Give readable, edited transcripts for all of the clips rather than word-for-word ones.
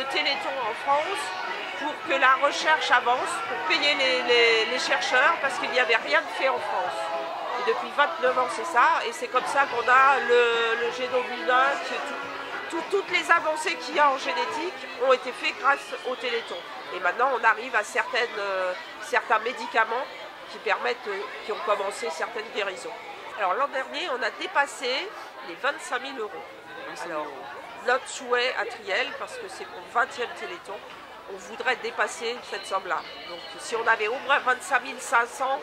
le Téléthon en France pour que la recherche avance, pour payer les chercheurs, parce qu'il n'y avait rien de fait en France. Et depuis 29 ans, c'est ça, et c'est comme ça qu'on a le génome humain, toutes les avancées qu'il y a en génétique ont été faites grâce au Téléthon. Et maintenant, on arrive à certains médicaments qui ont commencé certaines guérisons. Alors l'an dernier, on a dépassé les 25 000 euros. Alors, notre souhait à Triel, parce que c'est pour le 20e Téléthon, on voudrait dépasser cette somme-là. Donc si on avait au moins 25 500,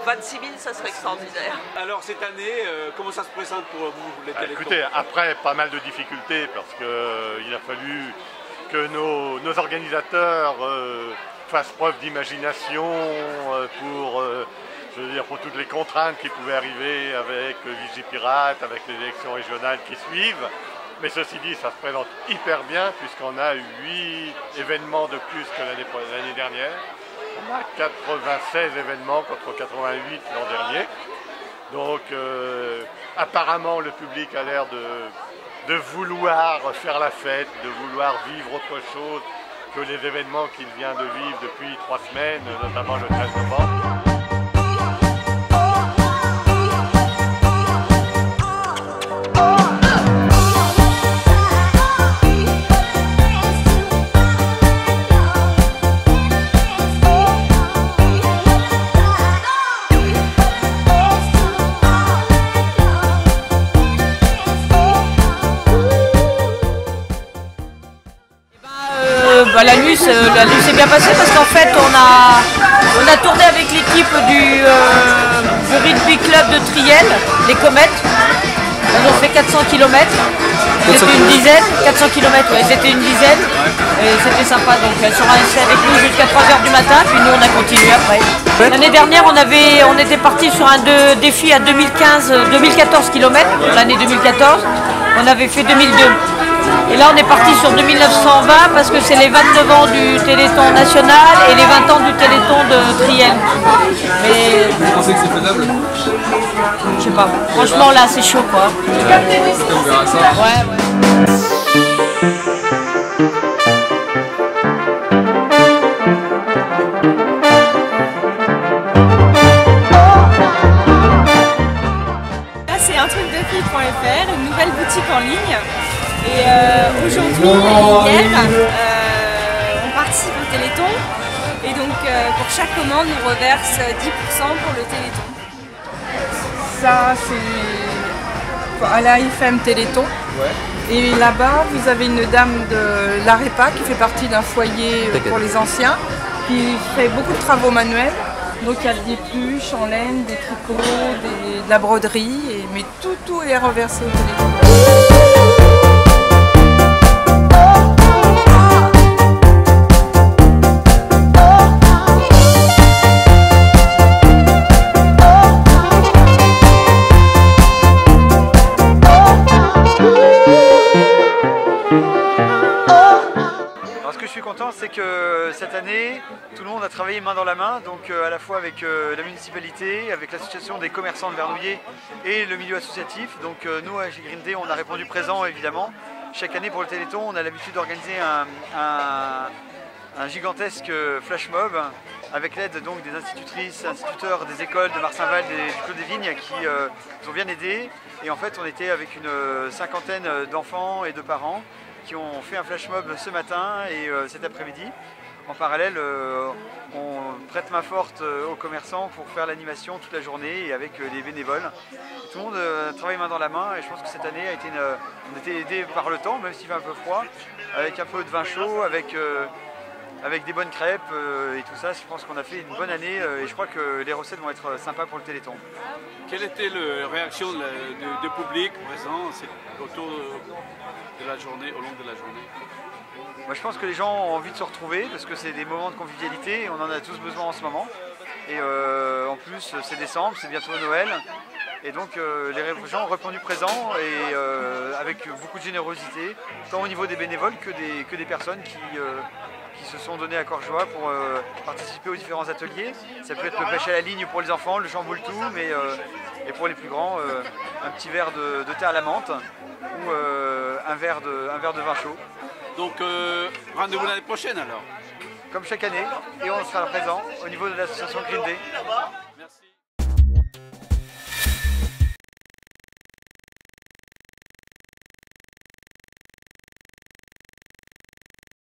26 000, ça serait extraordinaire. Alors cette année, comment ça se présente pour vous, les Téléthons? Écoutez, après pas mal de difficultés, parce qu'il a fallu que nos organisateurs fassent preuve d'imagination pour toutes les contraintes qui pouvaient arriver avec Vigipirate, avec les élections régionales qui suivent. Mais ceci dit, ça se présente hyper bien puisqu'on a 8 événements de plus que l'année dernière. On a 96 événements contre 88 l'an dernier. Donc apparemment le public a l'air de vouloir faire la fête, de vouloir vivre autre chose que les événements qu'il vient de vivre depuis 3 semaines, notamment le 13 novembre. La nuit s'est bien passée parce qu'en fait on a tourné avec l'équipe du rugby club de Triel, les Comètes. Ils ont fait 400 km. C'était une dizaine, 400 km, ouais, c'était une dizaine. Et c'était sympa, donc elles sont restées avec nous jusqu'à 3 h du matin, puis nous on a continué après. L'année dernière on était parti sur un défi à 2014 km, l'année 2014. On avait fait 2002. Et là on est parti sur 2920 parce que c'est les 29 ans du Téléthon national et les 20 ans du Téléthon de Triel. Mais vous pensez que c'est faisable? je sais pas, franchement là c'est chaud quoi. On verra ça. Ouais. Là c'est untrucdefille.fr, une nouvelle boutique en ligne. Et aujourd'hui et hier, on participe au Téléthon et donc pour chaque commande on reverse 10% pour le Téléthon. Ça c'est à la IFM Téléthon. Ouais. Et là-bas vous avez une dame de l'AREPA qui fait partie d'un foyer pour les anciens qui fait beaucoup de travaux manuels. Donc il y a des pluches en laine, des tricots, de la broderie, mais tout est reversé au Téléthon. C'est que cette année, tout le monde a travaillé main dans la main, donc à la fois avec la municipalité, avec l'association des commerçants de Vernouillet et le milieu associatif. Donc nous, chez Green Day, on a répondu présent évidemment. Chaque année pour le Téléthon, on a l'habitude d'organiser un gigantesque flash mob avec l'aide donc des institutrices, instituteurs des écoles de Marsainval et du Clos des Vignes qui nous ont bien aidés. Et en fait, on était avec une cinquantaine d'enfants et de parents qui ont fait un flash mob ce matin et cet après-midi. En parallèle, on prête main forte aux commerçants pour faire l'animation toute la journée et avec les bénévoles. Tout le monde travaille main dans la main et je pense que cette année on a été aidés par le temps, même s'il fait un peu froid, avec un peu de vin chaud, avec des bonnes crêpes et tout ça. Je pense qu'on a fait une bonne année et je crois que les recettes vont être sympas pour le Téléthon. Quelle était la réaction du public présent autour de la journée, au long de la journée? Moi, je pense que les gens ont envie de se retrouver parce que c'est des moments de convivialité et on en a tous besoin en ce moment. Et en plus, c'est décembre, c'est bientôt Noël. Et donc les gens ont répondu présent et avec beaucoup de générosité, tant au niveau des bénévoles que des personnes qui se sont données à cœur joie pour participer aux différents ateliers. Ça peut être le pêche à la ligne pour les enfants, le chamboule tout, mais et pour les plus grands, un petit verre de thé à la menthe ou un verre de vin chaud. Donc rendez-vous l'année prochaine alors. Comme chaque année, et on sera présent au niveau de l'association Green Day.